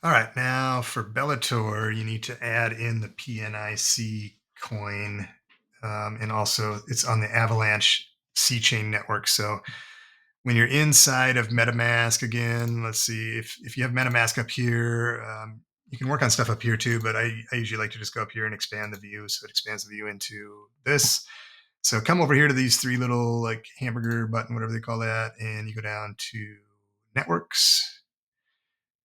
All right, now for Bellator, you need to add in the PNIC coin, and also it's on the Avalanche C Chain Network. So when you're inside of MetaMask, again, let's see if you have MetaMask up here, you can work on stuff up here too. But I usually like to just go up here and expand the view, so it expands the view into this. So come over here to these three little like hamburger button, whatever they call that, and you go down to networks.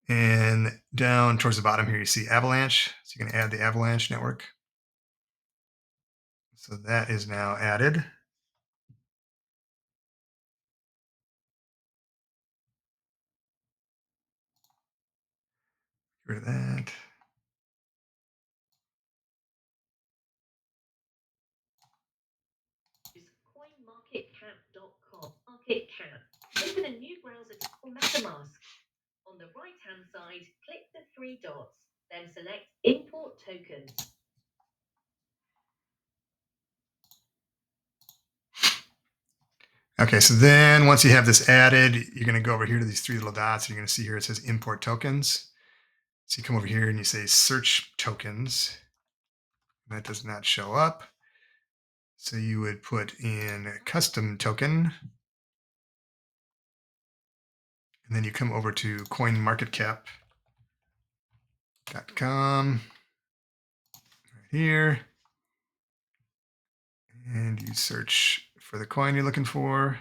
And down towards the bottom here, you see Avalanche. So you can add the Avalanche network. So that is now added. Get rid of that. CoinMarketCap.com. Market cap. Open a new browser or MetaMask. On the right-hand side, click the three dots, then select Import Tokens. Okay, so then once you have this added, you're going to go over here to these three little dots. You're going to see here it says Import Tokens. So you come over here and you say Search Tokens. That does not show up. So you would put in a custom token. And then you come over to CoinMarketCap.com right here. And you search for the coin you're looking for.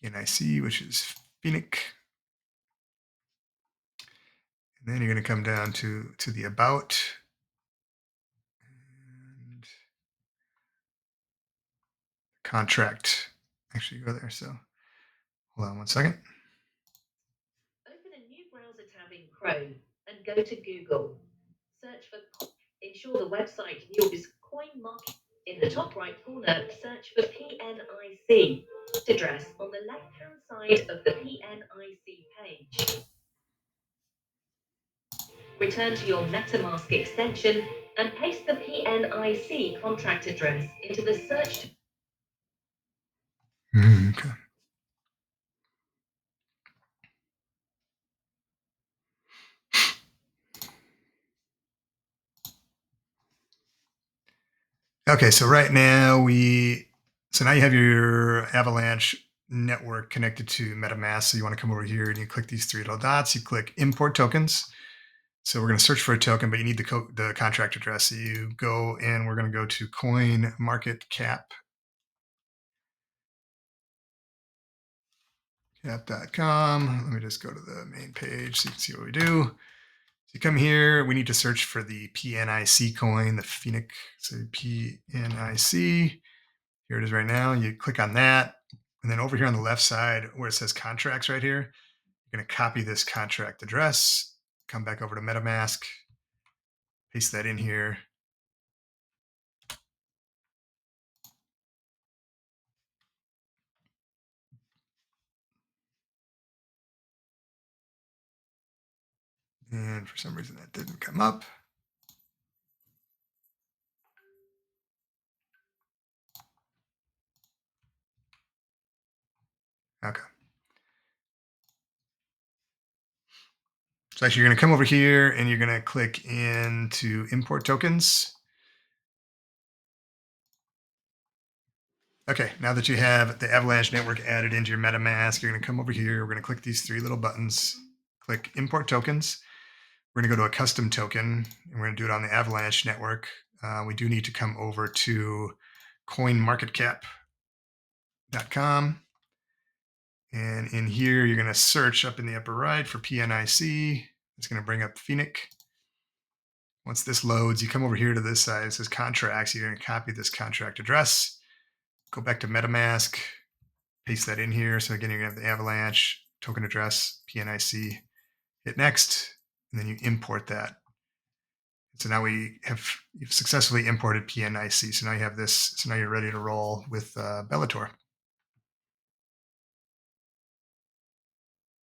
PNIC, which is PNIC. And then you're going to come down to the about. And contract. Actually, go there. So hold on one second. Open a new browser tab in Chrome and go to Google. Search for, ensure the website you use CoinMarket. In the top right corner, search for PNIC address on the left-hand side of the PNIC page. Return to your MetaMask extension and paste the PNIC contract address into the search. Okay. Okay, so right now so now you have your Avalanche network connected to MetaMask. So you want to come over here and you click these three little dots. You click Import Tokens. So we're going to search for a token, but you need the contract address. So you go and we're going to go to CoinMarketCap.com. Let me just go to the main page so you can see what we do. So you come here, we need to search for the PNIC coin, the PNIC. So PNIC, here it is right now. You click on that. And then over here on the left side where it says contracts right here, you're going to copy this contract address, come back over to MetaMask, paste that in here. And for some reason that didn't come up. Okay. So actually you're going to come over here and you're going to click into import tokens. Okay, now that you have the Avalanche network added into your MetaMask, you're going to come over here. We're going to click these three little buttons, click import tokens. We're going to go to a custom token and we're going to do it on the Avalanche network. We do need to come over to coinmarketcap.com. And in here, you're going to search up in the upper right for PNIC. It's going to bring up PNIC. Once this loads, you come over here to this side. It says contracts. You're going to copy this contract address. Go back to MetaMask. Paste that in here. So again, you're going to have the Avalanche token address, PNIC. Hit next, and then you import that. So now you've successfully imported PNIC. So now you have this. So now you're ready to roll with Bellator.